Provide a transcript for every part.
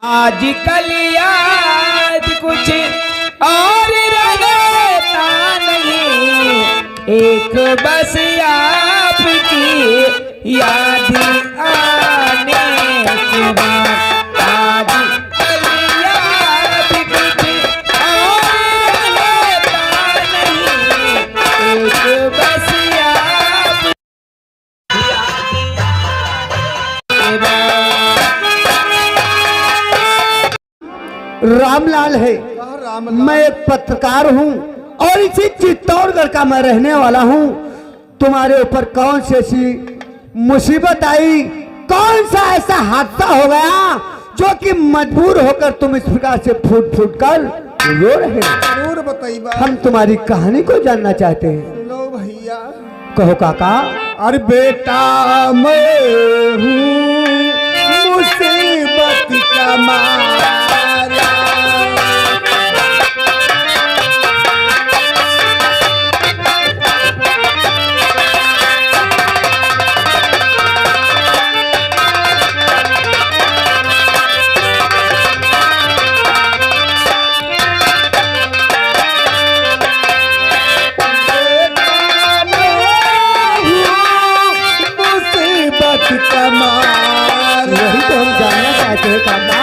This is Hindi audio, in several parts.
आजकल याद कुछ और रहता नहीं, एक बस आपकी याद आने के बाद। आजकल याद कुछ और रहता नहीं, एक बस आपकी याद आने के बाद। रामलाल है। मैं एक पत्रकार हूँ और इसी चित्तौड़गढ़ का मैं रहने वाला हूँ। तुम्हारे ऊपर कौन सी ऐसी मुसीबत आई, कौन सा ऐसा हादसा हो गया जो कि मजबूर होकर तुम इस प्रकार से फूट फूट कर रो रहे हो? जरूर बताइए। हम तुम्हारी कहानी को जानना चाहते हैं। लो भैया। कहो काका। अरे बेटा मैं हूँ मुसीबत का मारा, यही तो हम जानना चाहते हैं काका।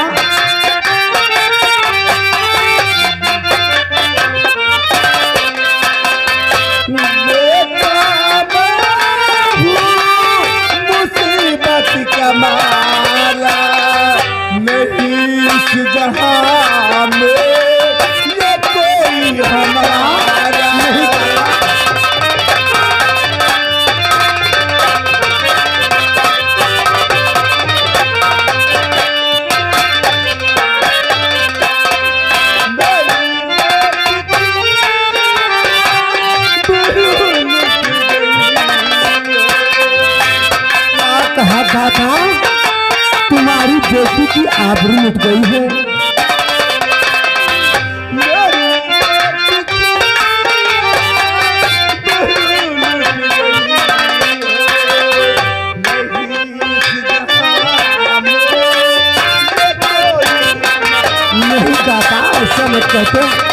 मुसीबत का मारा नहीं इस जहां में ये कोई हमारा नहीं। कहा था तुम्हारी बेटी की आबरू मिट गई है। नहीं काका, ऐसा मत कहते।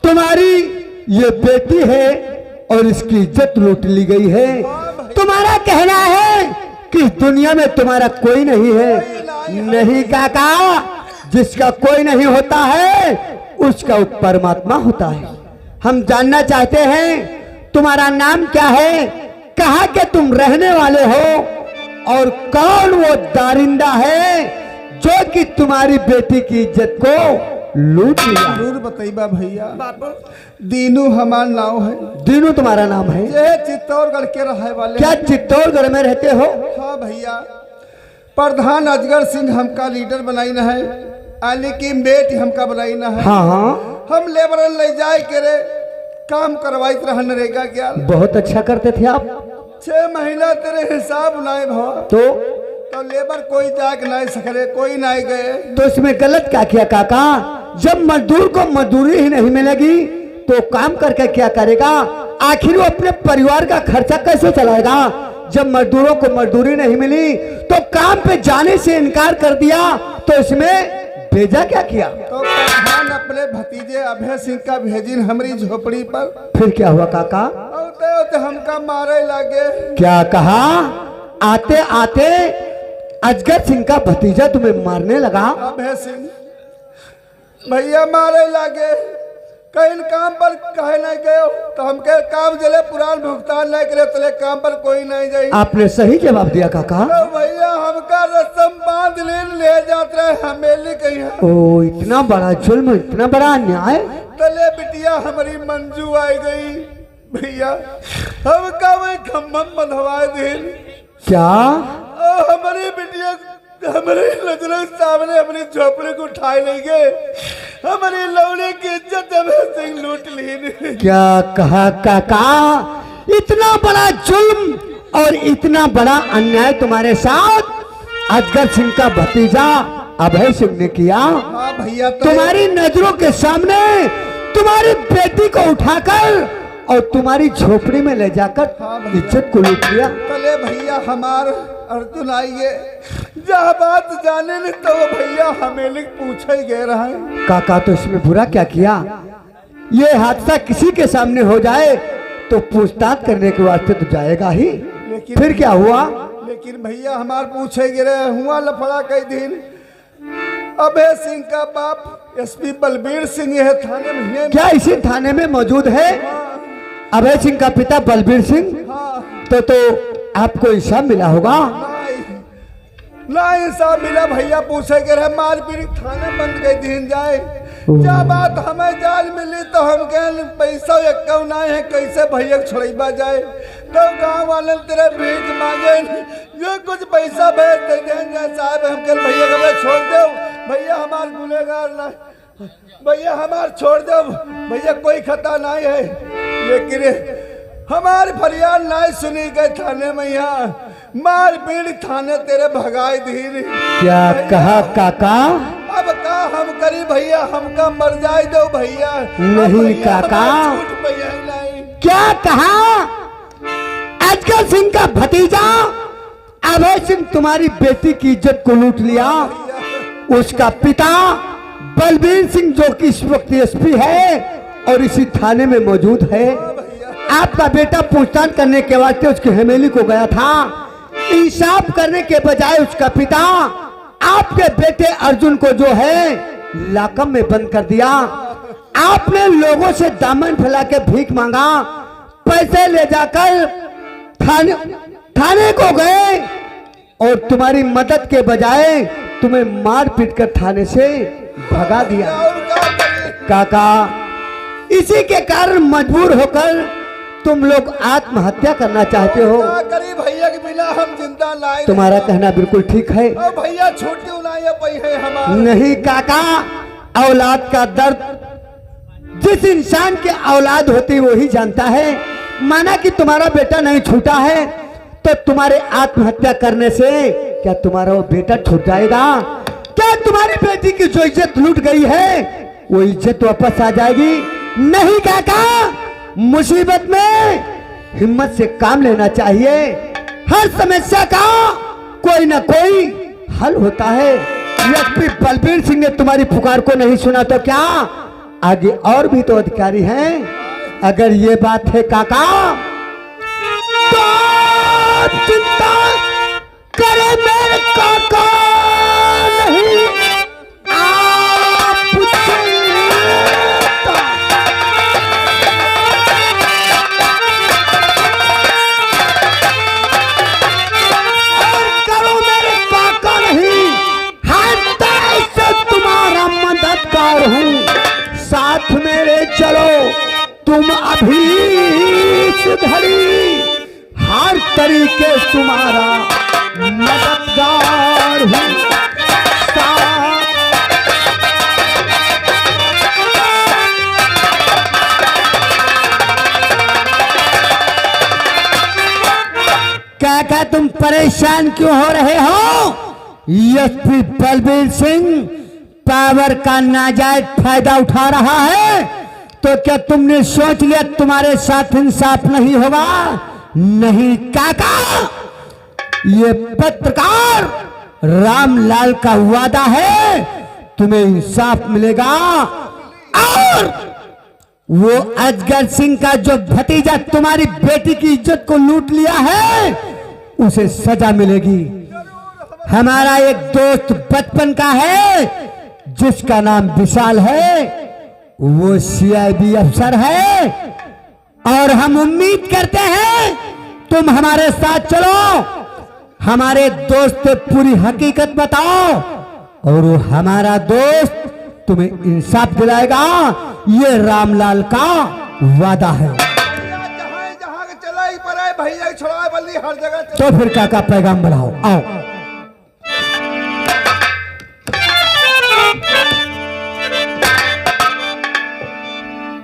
तुम्हारी ये बेटी है और इसकी इज्जत लूट ली गई है। तुम्हारा कहना है कि इस दुनिया में तुम्हारा कोई नहीं है। नहीं काका, जिसका कोई नहीं होता है उसका परमात्मा होता है। हम जानना चाहते हैं तुम्हारा नाम क्या है, कहाँ के तुम रहने वाले हो और कौन वो दारिंदा है जो कि तुम्हारी बेटी की इज्जत को लूट लिया। जरूर बताइए भैया। दीनू हमारा नाम है। दीनू तुम्हारा नाम है? ये चित्तौड़गढ़ के रहने वाले। क्या चित्तौड़गढ़ में रहते हो? हाँ भैया। प्रधान अजगर सिंह हमका लीडर बनाई न है, लेकिन बेटी हमका बनाई न है। हाँ हाँ। हम लेबर ले जाए के रे काम करवाई रह नरेगा क्या। बहुत अच्छा करते थे आप। 6 महीना तेरे हिसाब लाए भाव तो लेबर कोई जाके नहीं सके, कोई नहीं गए। तो इसमें गलत क्या किया काका? जब मजदूर को मजदूरी ही नहीं मिलेगी तो काम करके क्या करेगा? आखिर वो अपने परिवार का खर्चा कैसे चलाएगा? जब मजदूरों को मजदूरी नहीं मिली तो काम पे जाने से इनकार कर दिया, तो इसमें भेजा क्या किया? तो प्रधान अपने भतीजे अभय सिंह का भेजिन हमारी झोपड़ी पर। फिर क्या हुआ काका? तो हमका मारे लगे। क्या कहा? आते आते अजगर सिंह का भतीजा तुम्हें मारने लगा? अभय सिंह भैया मारे लगे। कहीं काम पर कहे नहीं गए तो हमके काम जले पुरान भुगतान नहीं करे, तले काम पर कोई नहीं जाए। आपने सही जवाब दिया काका। तो भैया हमका रस्म बांध ले जाते रहे हमेली कहीं है। ओ, इतना बड़ा जुल्म, इतना बड़ा अन्याय। तले बिटिया हमारी मंजू आई गई भैया। हमका वही खम्भम बंधवाए दिन। क्या? हमारी बिटिया हमारे नजरों सामने अपनी झोपड़ी को उठाए नहीं गए। हमारी लौड़ी की इज्जत सिंह लूट ली। क्या कहा काका? इतना बड़ा जुल्म और इतना बड़ा अन्याय तुम्हारे साथ? अजगर सिंह का भतीजा अभय सिंह ने किया। हाँ भैया तुम्हारी नजरों के सामने तुम्हारी बेटी को उठाकर और तुम्हारी झोपड़ी में ले जाकर हाँ भैया। इज्जत को लूट लिया। चले भैया हमार अर्जुन आइए जहाँ बात जाने नहीं तो वो भैया हमें लिख पूछे गए रहे। काका तो इसमें बुरा क्या किया? ये हादसा किसी के सामने हो जाए तो पूछताछ करने के वास्ते तो जाएगा ही। लेकिन फिर क्या हुआ? लेकिन भैया हमार पूछे गिरे हुआ लफड़ा कई दिन। अभय सिंह का बाप एसपी बलबीर सिंह है थाने में। क्या इसी थाने में मौजूद है? अभय सिंह का पिता बलबीर सिंह। हाँ तो आपको इंसाफ मिला होगा। ना इंसाफ मिला भैया पूछे के रहे मार पीट थाने बंद गई दिन जाए। जब बात हमें जाल मिली तो हम कह पैसा एक ना है कैसे भैया छोड़बा जाए। तो गांव वाले तेरे भीख मांगे जो कुछ पैसा भेज दे साहब हम कल भैया को छोड़ दो। भैया हमार गुनेगार ना भैया हमार छोड़ दो भैया कोई खता नहीं है। लेकिन हमारी फरियाद नहीं सुनी गई थाने में। यहाँ मार पीट थाने तेरे भगाई धीरे। क्या कहा काका? अब का हम करी भैया हमका मर जाए दो भैया। नहीं काका। क्या कहा? अजगर सिंह का भतीजा अभय सिंह तुम्हारी बेटी की इज्जत को लूट लिया। उसका पिता बलबीर सिंह जो कि इस वक्त एसपी है और इसी थाने में मौजूद है। आपका बेटा पूछताछ करने के वास्ते उसकी हवेली को गया था। इंसाफ करने के बजाय उसका पिता आपके बेटे अर्जुन को जो है लाकम में बंद कर दिया। आपने लोगों से दामन फैला के भीख मांगा। पैसे ले जाकर थाने को गए और तुम्हारी मदद के बजाय तुम्हें मार पीट कर थाने से भगा दिया। काका इसी के कारण मजबूर होकर तुम लोग आत्महत्या करना चाहते हो। भैया के बिना हम जिंदा लाए। तुम्हारा कहना बिल्कुल ठीक है। भैया छोटी है हमारा। नहीं काका, औलाद का दर्द जिस इंसान के औलाद होती वही जानता है। माना कि तुम्हारा बेटा नहीं छूटा है तो तुम्हारे आत्महत्या करने से क्या तुम्हारा वो बेटा छूट जाएगा? क्या तुम्हारी बेटी की जो इज्जत लूट गई है वो इज्जत वापस आ जाएगी? नहीं काका, मुसीबत में हिम्मत से काम लेना चाहिए। हर समस्या का कोई ना कोई हल होता है। एसपी बलबीर सिंह ने तुम्हारी पुकार को नहीं सुना तो क्या आगे और भी तो अधिकारी हैं। अगर ये बात है काका तो चिंता करे मेरे काका नहीं आप करो मेरे काका नहीं, हाथ से तुम्हारा मददगार हूँ। साथ मेरे चलो तुम अभी इस घड़ी हर तरीके तुम्हारा मददगार हूँ। क्या तुम परेशान क्यों हो रहे हो? एसपी बलबीर सिंह पावर का नाजायज फायदा उठा रहा है तो क्या तुमने सोच लिया तुम्हारे साथ इंसाफ नहीं होगा? नहीं काका, ये पत्रकार रामलाल का वादा है तुम्हें इंसाफ मिलेगा और वो अजगर सिंह का जो भतीजा तुम्हारी बेटी की इज्जत को लूट लिया है उसे सजा मिलेगी। हमारा एक दोस्त बचपन का है जिसका नाम विशाल है, वो सीआईडी अफसर है और हम उम्मीद करते हैं तुम हमारे साथ चलो, हमारे दोस्त से पूरी हकीकत बताओ और वो हमारा दोस्त तुम्हें इंसाफ दिलाएगा। ये रामलाल का वादा है। जहाँ चला ही पर भैया छोड़ा बल्ली हर जगह तो फिर काका पैगाम बढ़ाओ, आओ।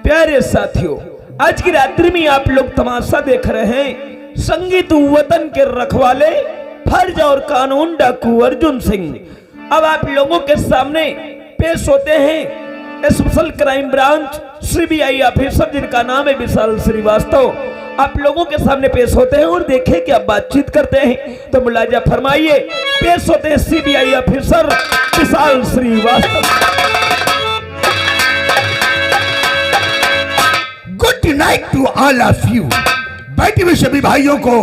प्यारे साथियों, आज की रात्रि में आप लोग तमाशा देख रहे हैं। संगीत वतन के रखवाले फर्ज और कानून डाकू अर्जुन सिंह अब आप लोगों के सामने पेश होते हैं special crime branch CBI officer जिनका नाम है विशाल श्रीवास्तव। आप लोगों के सामने पेश होते हैं और देखें कि आप बातचीत करते हैं तो मुलाजा फरमाइए। पेश होते हैं CBI officer Vishal Srivastava. Good night to all of you. बैठे हुए सभी भाइयों को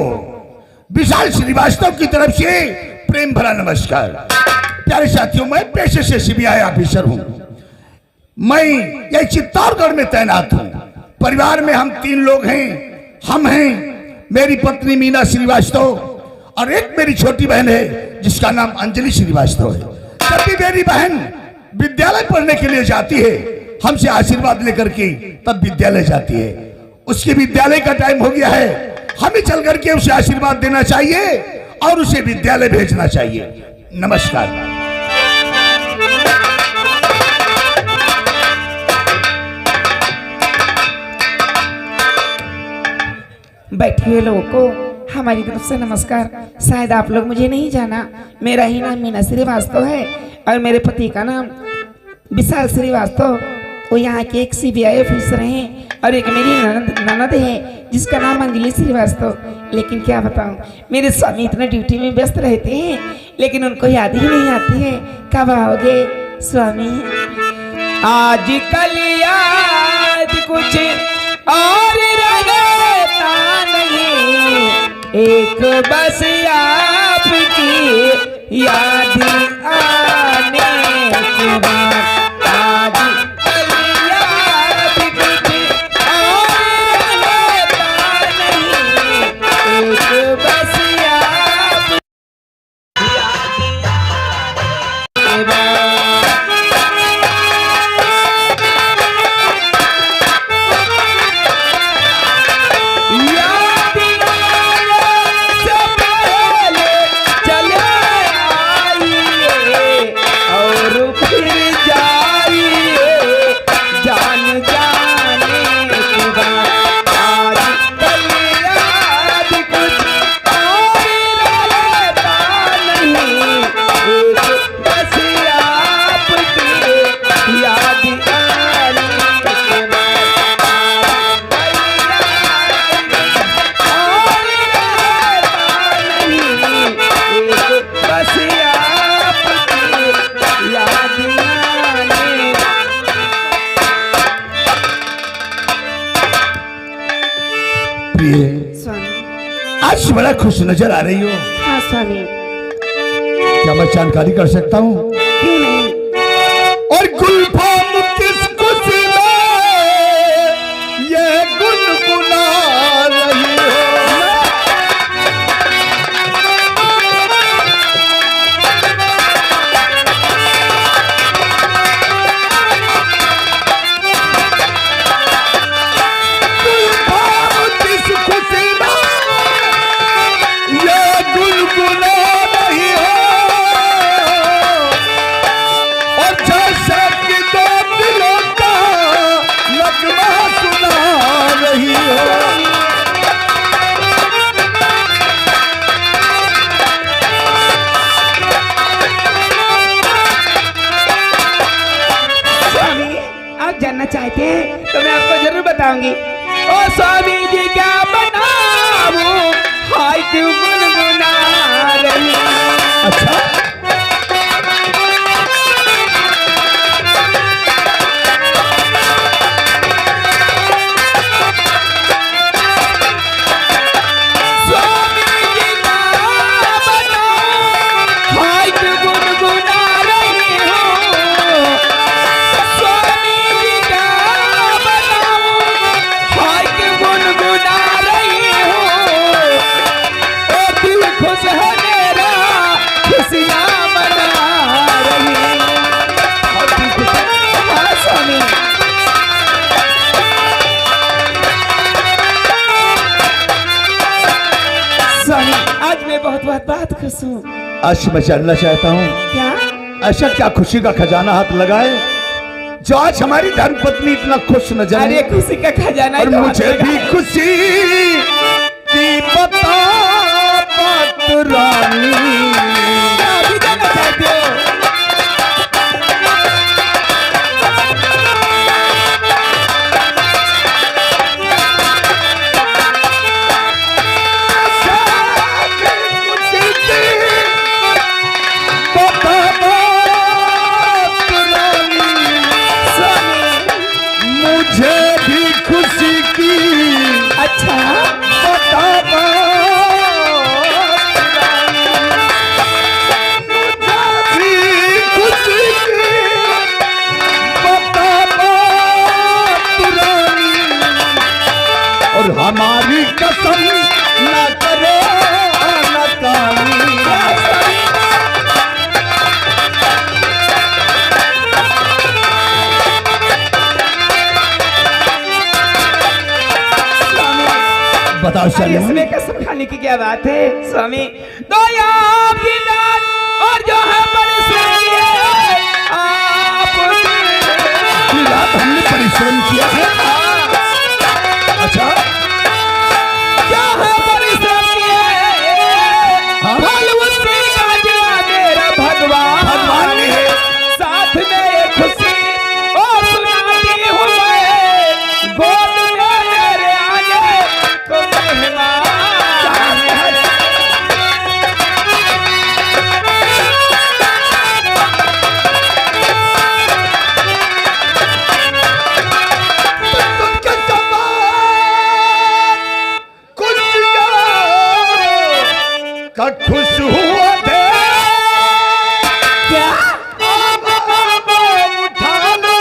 विशाल श्रीवास्तव की तरफ से प्रेम भरा नमस्कार। प्यारे साथियों, मैं पेशे से सीबीआई ऑफिसर हूं। मैं यह चित्तौड़गढ़ में तैनात हूं। परिवार में हम 3 लोग हैं। हम हैं मेरी पत्नी मीना श्रीवास्तव और एक मेरी छोटी बहन है जिसका नाम अंजलि श्रीवास्तव है। जब भी मेरी बहन विद्यालय पढ़ने के लिए जाती है हमसे आशीर्वाद लेकर के तब विद्यालय जाती है। उसके विद्यालय का टाइम हो गया है, हमें चल करके उसे आशीर्वाद देना चाहिए और उसे विद्यालय भेजना चाहिए। नमस्कार। बैठे हुए लोगों को हमारी तरफ से नमस्कार। शायद आप लोग मुझे नहीं जाना, मेरा ही नाम मीना श्रीवास्तव है और मेरे पति का नाम विशाल श्रीवास्तव। वो यहाँ के एक सीबीआई ऑफिसर हैं और एक मेरी ननद है जिसका नाम अंजलि श्रीवास्तव। लेकिन क्या बताऊँ, मेरे स्वामी इतना ड्यूटी में व्यस्त रहते हैं लेकिन उनको याद ही नहीं आती है। कब आओगे स्वामी? आजकल याद कुछ और रहता नहीं, एक बस आपकी याद आने के बाद। आजकल याद कुछ और रहता नहीं, एक बस आपकी याद आने के बाद। आज बड़ा खुश नजर आ रही हो। हाँ स्वामी। क्या मैं जानकारी कर सकता हूँ? क्यों नहीं? और गुलफाम किस खुशी में ये गुनगुना रही हो। गुलफाम किस खुशी में ये गुनगुना रही हो। और जैसे कि दो दिलों का नगमा सुना रही हो। स्वामी आप जानना चाहते हैं तो मैं आपको जरूर बताऊंगी। ओ स्वामी जी क्या बताऊं, हाय क्यों गुनगुना रही। अच्छा, स्वामी जी क्या बताऊं, हाय क्यों गुनगुना रही हो। स्वामी जी क्या बताऊं, हाय क्यों गुनगुना रही हो। ओ दिल खुश है मेरा, खुशियाँ मना रही। हाँ स्वामी। स्वामी आज मैं बहुत खुश हूँ। आज मैं जानना चाहता हूँ क्या? ऐसा क्या खुशी का खजाना हाथ लगाए जो आज हमारी धर्मपत्नी इतना खुश नजर अरे है। खुशी का खजाना और ही तो हाथ मुझे लगा भी है। खुशी की बता बात रानी। क्या अभी जाना चाहते हो? मुझे भी खुशी की अच्छा बता और हमारी कसम न करे नकामी। बताओ अरे इसमें कसम खाने की क्या बात है स्वामी। तो आपकी दात और जो है परिश्रम रात हमने परिश्रम किया है। अच्छा क्या है परिश्रम किए फल उससे का दिया मेरा भगवान ने साथ में खुशी और सुनाती हूँ मैं गोद में मेरे आगे को मेहमान। का खुश हुआ थे क्या उठा लो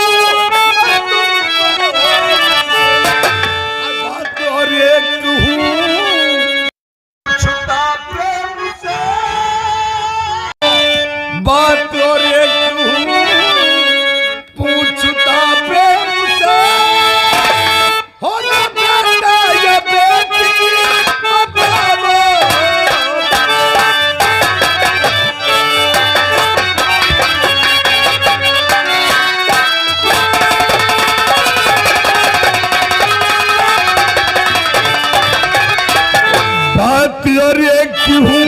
बात और एक हूँ छुटा प्रेम से बात और एक हूँ पूछता प्रेम से हो ना बेटा ये बेटी बताओ। बात और एक हूँ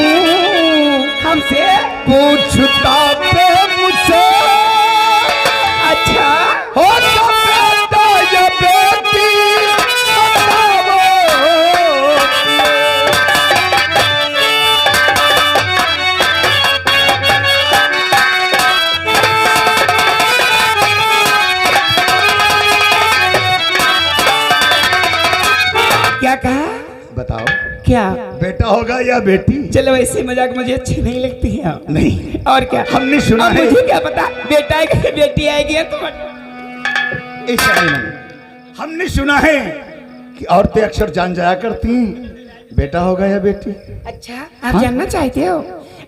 हमसे पूछता प्रेम से अच्छा हो तो बेटा या बेटी बताओ। क्या कहा बताओ क्या बेटा होगा या बेटी? चलो ऐसी मजाक मुझे अच्छी नहीं लगती है नहीं और क्या हमने सुना अब है मुझे क्या पता बेटा आएगा कि बेटी आएगी तो इस शायरी में हमने सुना है कि औरतें अक्सर जान जाया करती हैं बेटा होगा या बेटी। अच्छा आप जानना चाहते हो।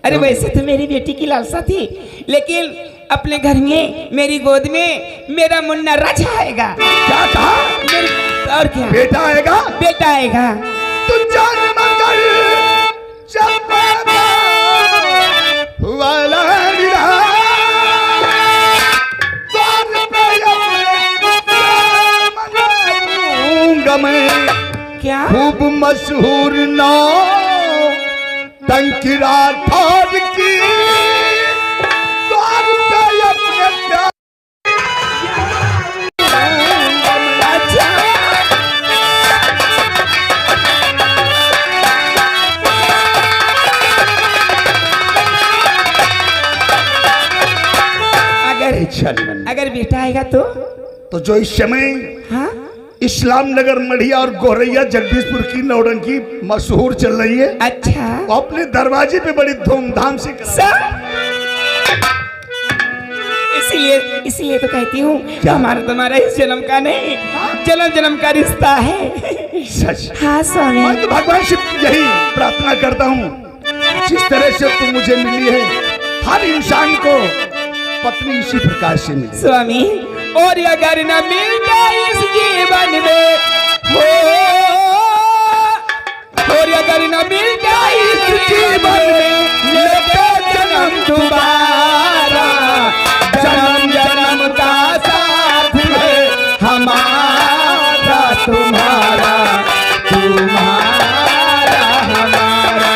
अरे वैसे तो मेरी बेटी की लालसा थी लेकिन अपने घर में मेरी गोद में मेरा मुन्ना राजा आएगा। क्या कहा? और क्या बेटा आएगा बेटा आएगा। तू जान मगर जब वाला विरा द्वार पे मनाऊंगा मैं क्या खूब मशहूर नाम टंकिरा ठाड़ की द्वार पे अपने प्यार अगर बेटा आएगा तो जो इस समय हाँ इस्लाम नगर मढ़िया और गोरैया जगदीशपुर की नौरंगी मशहूर चल रही है। अच्छा वो अपने दरवाजे पे बड़ी धूमधाम से इसलिए तो कहती हूँ हमारा तुम्हारा इस जन्म का नहीं जन्म जन्म का रिश्ता है। सच हाँ स्वामी मैं तो भगवान से यही प्रार्थना करता हूँ जिस तरह से तुम मुझे मिली है हर इंसान को पत्नी इसी प्रकार से मिली। स्वामी और अगर न मिल जाए इस जीवन में हो और अगर न मिल जाए इस जीवन में लेके जन्म दोबारा जन्म जन्म का साथ है हमारा तुम्हारा तुम्हारा हमारा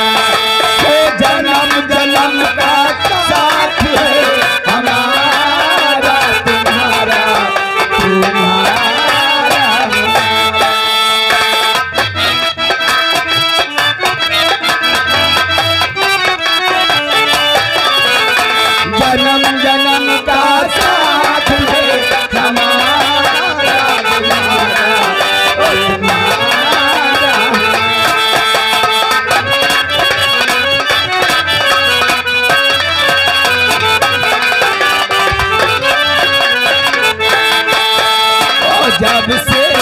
तो जन्म जन्म का साथ है हमारा तुम्हारा तुम्हारा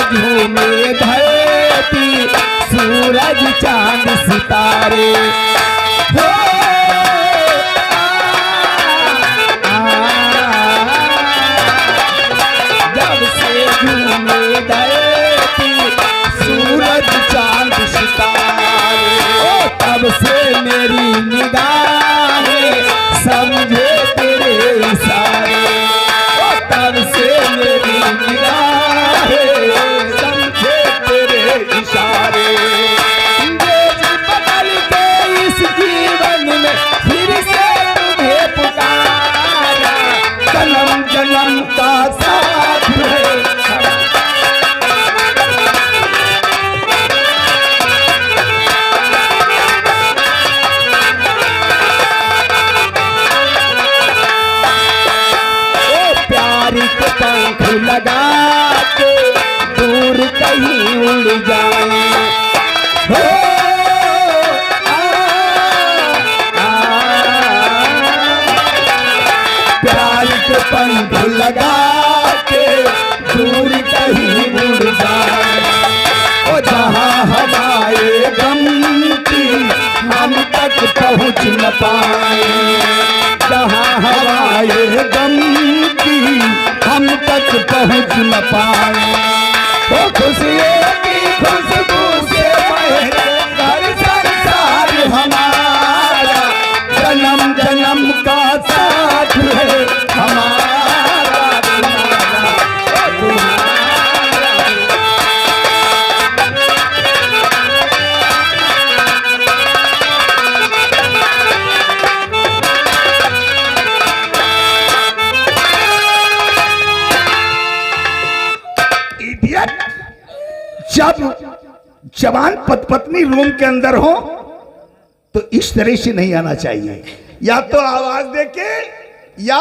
झूमे धरती सूरज चांद सितारे हो, जब से झूमे धरती सूरज चांद सितारे ओ, तब से मेरी निगाहें समझे तेरे इशारे ओ, तब से मेरी निगाहें समझे तेरे इशारे। देश बदल के इस जीवन में फिर से तुम्हें पुकारा, जन्म जन्म का साथ है के पंख लगा के दूर कहीं उड़ जाए हो, प्यार के पंख लगा के दूर कहीं उड़ जाए ओ, जहाँ हमारे गम की हम तक पहुँच न पाए, जहाँ हमारे गम की हम तक पहुँच न पाए, तो खुशियों की खुशबू से महके घर संसार हमारा, जन्म जन्म का साथ है हमारा तुम्हारा। जब जवान पत्नी रूम के अंदर हो तो इस तरह से नहीं आना चाहिए, या तो आवाज देके या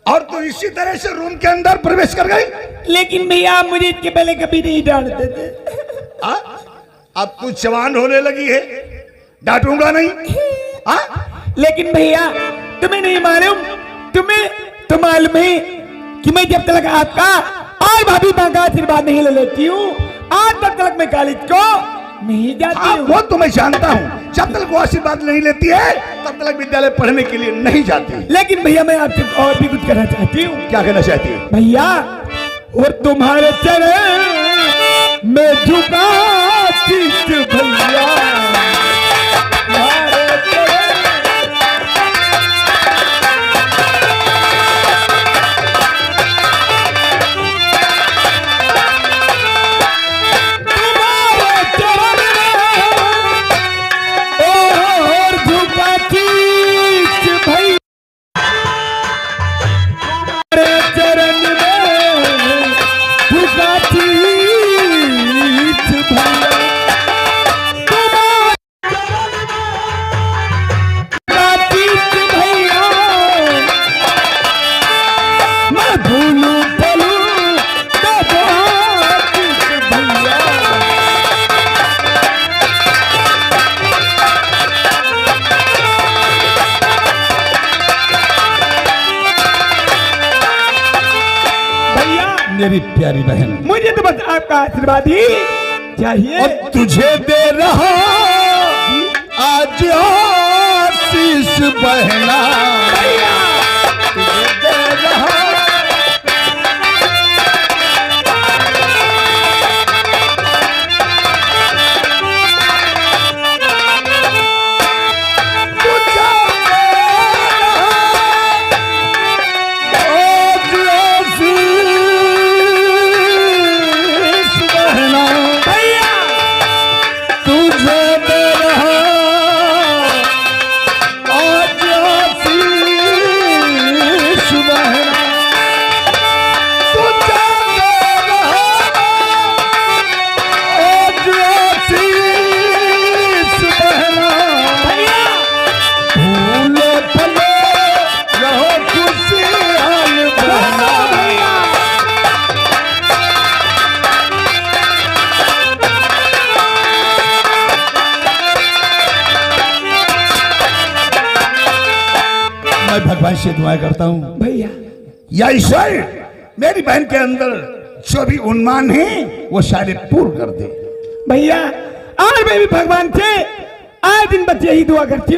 और तो इसी तरह से रूम के अंदर प्रवेश कर गई। लेकिन भैया आप मुझे इसके पहले कभी नहीं डांटते थे। अब तू जवान होने लगी है, डांटूंगा नहीं। लेकिन भैया तुम्हें नहीं मालूम, तुम्हें तो मालूम है कि मैं जब तक आपका और भाभी माँ का आशीर्वाद नहीं ले लेती हूँ, आज तक मैं कॉलेज को नहीं जाती हूँ। वो तो मैं जानता हूँ, जब तक वो आशीर्वाद नहीं लेती है तब तक विद्यालय पढ़ने के लिए नहीं जाती। लेकिन भैया मैं आपसे और भी कुछ कहना चाहती हूँ। क्या कहना चाहती है भैया? और तुम्हारे चरण में झुका शीश भैया, मेरी प्यारी बहन, मुझे तो बस आपका आशीर्वाद ही चाहिए। और तुझे दे रहा आज आशीष बहना, तुझे दे रहा मैं भगवान से दुआ करता हूँ भैया, या ईश्वर मेरी बहन के अंदर जो भी उन्मान है वो सारे पूर्ण कर दे। भैया और मैं भी भगवान से आए दिन बस यही दुआ करती हूँ